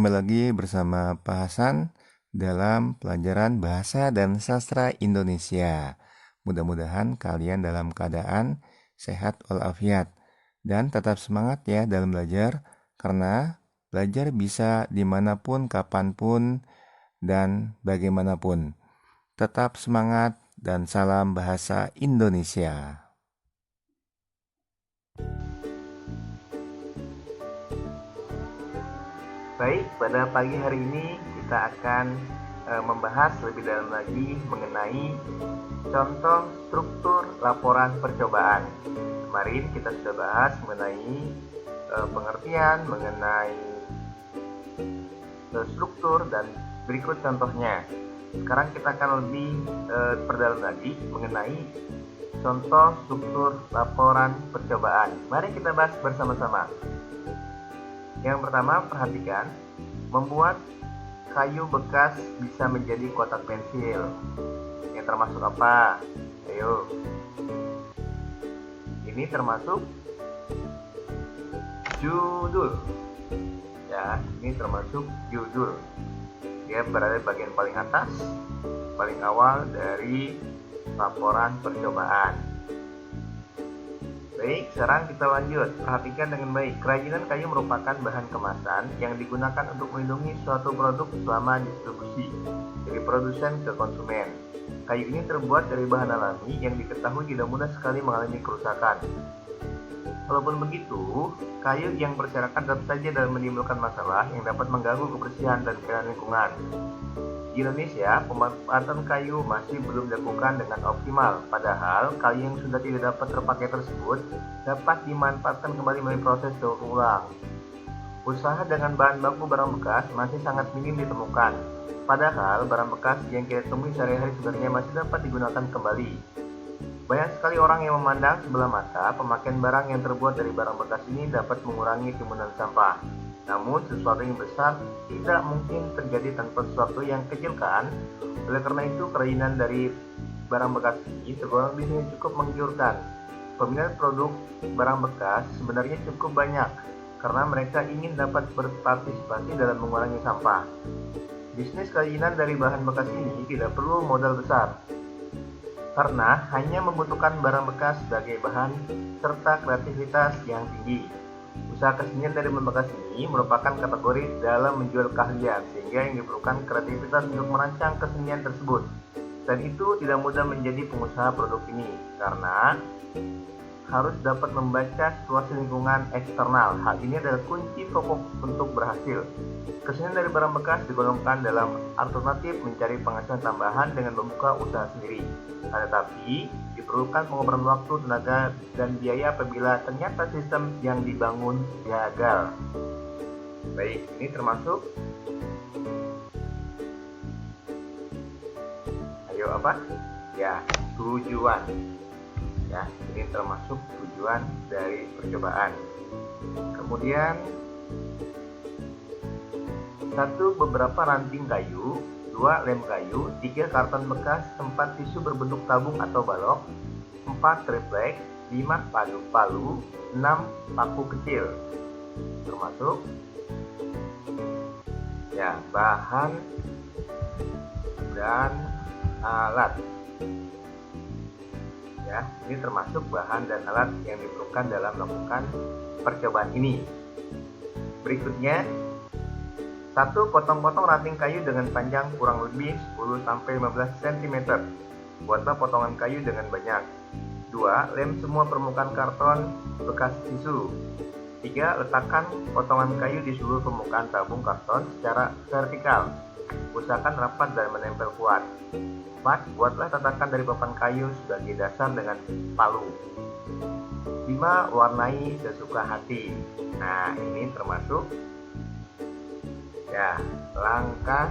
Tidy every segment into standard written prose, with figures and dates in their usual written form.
kembali lagi bersama Pak Hasan dalam pelajaran Bahasa dan Sastra Indonesia. Mudah-mudahan kalian dalam keadaan sehat walafiat dan tetap semangat ya dalam belajar, karena belajar bisa dimanapun, kapanpun, dan bagaimanapun. Tetap semangat dan salam bahasa Indonesia. Baik, pada pagi hari ini kita akan membahas lebih dalam lagi mengenai contoh struktur laporan percobaan. Kemarin kita sudah bahas mengenai pengertian, mengenai struktur, dan berikut contohnya. Sekarang kita akan lebih perdalam lagi mengenai contoh struktur laporan percobaan. Mari kita bahas bersama-sama. Yang pertama, perhatikan, membuat kayu bekas bisa menjadi kotak pensil. Yang termasuk apa? Ayo. Ini termasuk judul. Ya, ini termasuk judul. Dia berada di bagian paling atas, paling awal dari laporan percobaan. Baik, sekarang kita lanjut. Perhatikan dengan baik. Kerajinan kayu merupakan bahan kemasan yang digunakan untuk melindungi suatu produk selama distribusi dari produsen ke konsumen. Kayu ini terbuat dari bahan alami yang diketahui tidak mudah sekali mengalami kerusakan. Walaupun begitu, kayu yang berserakan tetap saja dalam menimbulkan masalah yang dapat mengganggu kebersihan dan keindahan lingkungan. Di Indonesia, pemanfaatan kayu masih belum dilakukan dengan optimal, padahal kayu yang sudah tidak dapat terpakai tersebut dapat dimanfaatkan kembali melalui proses daur ulang. Usaha dengan bahan baku barang bekas masih sangat minim ditemukan, padahal barang bekas yang kita temui sehari-hari sebenarnya masih dapat digunakan kembali. Banyak sekali orang yang memandang sebelah mata pemakaian barang yang terbuat dari barang bekas ini dapat mengurangi timbunan sampah. Namun, sesuatu yang besar tidak mungkin terjadi tanpa sesuatu yang kecil, kan? Oleh karena itu, kerajinan dari barang bekas ini tergolong bisnis cukup menggiurkan. Peminat produk barang bekas sebenarnya cukup banyak, karena mereka ingin dapat berpartisipasi dalam mengurangi sampah. Bisnis kerajinan dari bahan bekas ini tidak perlu modal besar, karena hanya membutuhkan barang bekas sebagai bahan serta kreativitas yang tinggi. Usaha kesenian dari bahan bekas ini merupakan kategori dalam menjual keahlian, sehingga yang diperlukan kreativitas untuk merancang kesenian tersebut. Dan itu tidak mudah menjadi pengusaha produk ini, karena harus dapat membaca situasi lingkungan eksternal. Hal ini adalah kunci pokok untuk berhasil. Kesenian dari barang bekas digolongkan dalam alternatif mencari penghasilan tambahan dengan membuka usaha sendiri. Tetapi diperlukan pengorbanan waktu, tenaga, dan biaya apabila ternyata sistem yang dibangun gagal. Baik, ini termasuk apa? Ya, tujuan. Ya, ini termasuk tujuan dari percobaan. Kemudian, 1. Beberapa ranting kayu, 2. Lem kayu, 3. Karton bekas, 4. Tisu berbentuk tabung atau balok, 4. triplek, 5. palu, 6. paku kecil. Termasuk ya, bahan dan alat. Ya, ini termasuk bahan dan alat yang diperlukan dalam melakukan percobaan ini. Berikutnya, 1. Potong-potong ranting kayu dengan panjang kurang lebih 10-15 cm. Buatlah potongan kayu dengan banyak. 2. Lem semua permukaan karton bekas tisu. 3. Letakkan potongan kayu di seluruh permukaan tabung karton secara vertikal. Usahakan rapat dan menempel kuat. 4. Buatlah tatakan dari papan kayu sebagai dasar dengan palu. 5. Warnai sesuka hati. Nah, ini termasuk ya, langkah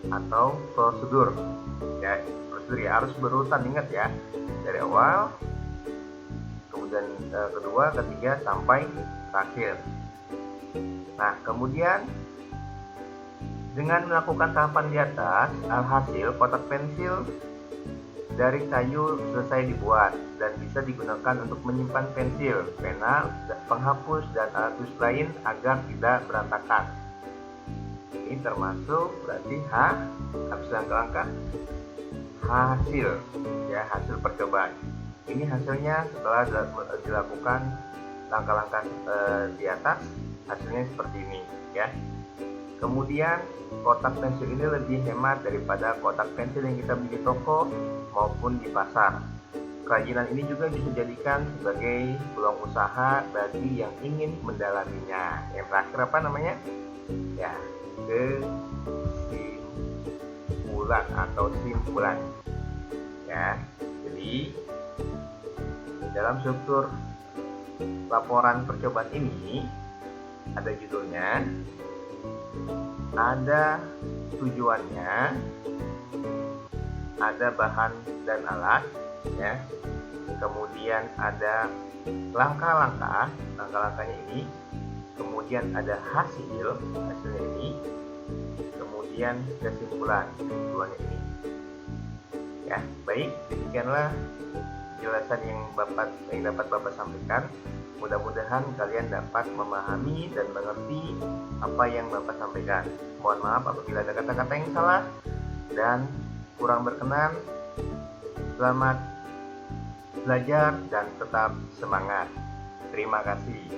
atau prosedur. Ya, prosedur ya harus berurutan, ingat ya, dari awal, kemudian kedua, ketiga, sampai terakhir. Nah, kemudian dengan melakukan tahapan di atas, alhasil kotak pensil dari kayu selesai dibuat dan bisa digunakan untuk menyimpan pensil, pena, penghapus, dan alat tulis lain agar tidak berantakan. Ini termasuk berarti habis langkah-langkah hasil, ya, hasil percobaan. Ini hasilnya setelah dilakukan langkah-langkah di atas, hasilnya seperti ini, ya. Kemudian kotak pensil ini lebih hemat daripada kotak pensil yang kita beli di toko maupun di pasar. Kerajinan ini juga bisa dijadikan sebagai peluang usaha bagi yang ingin mendalaminya. Yang terakhir apa namanya? Ya, kesimpulan atau simpulan. Ya, jadi dalam struktur laporan percobaan ini ada judulnya, ada tujuannya, ada bahan dan alat, ya. Kemudian ada langkah-langkahnya ini, kemudian ada hasilnya ini, kemudian kesimpulannya ini. Ya, baik, demikianlah penjelasan yang dapat Bapak sampaikan. Mudah-mudahan kalian dapat memahami dan mengerti apa yang Bapak sampaikan. Mohon maaf apabila ada kata-kata yang salah dan kurang berkenan. Selamat belajar dan tetap semangat. Terima kasih.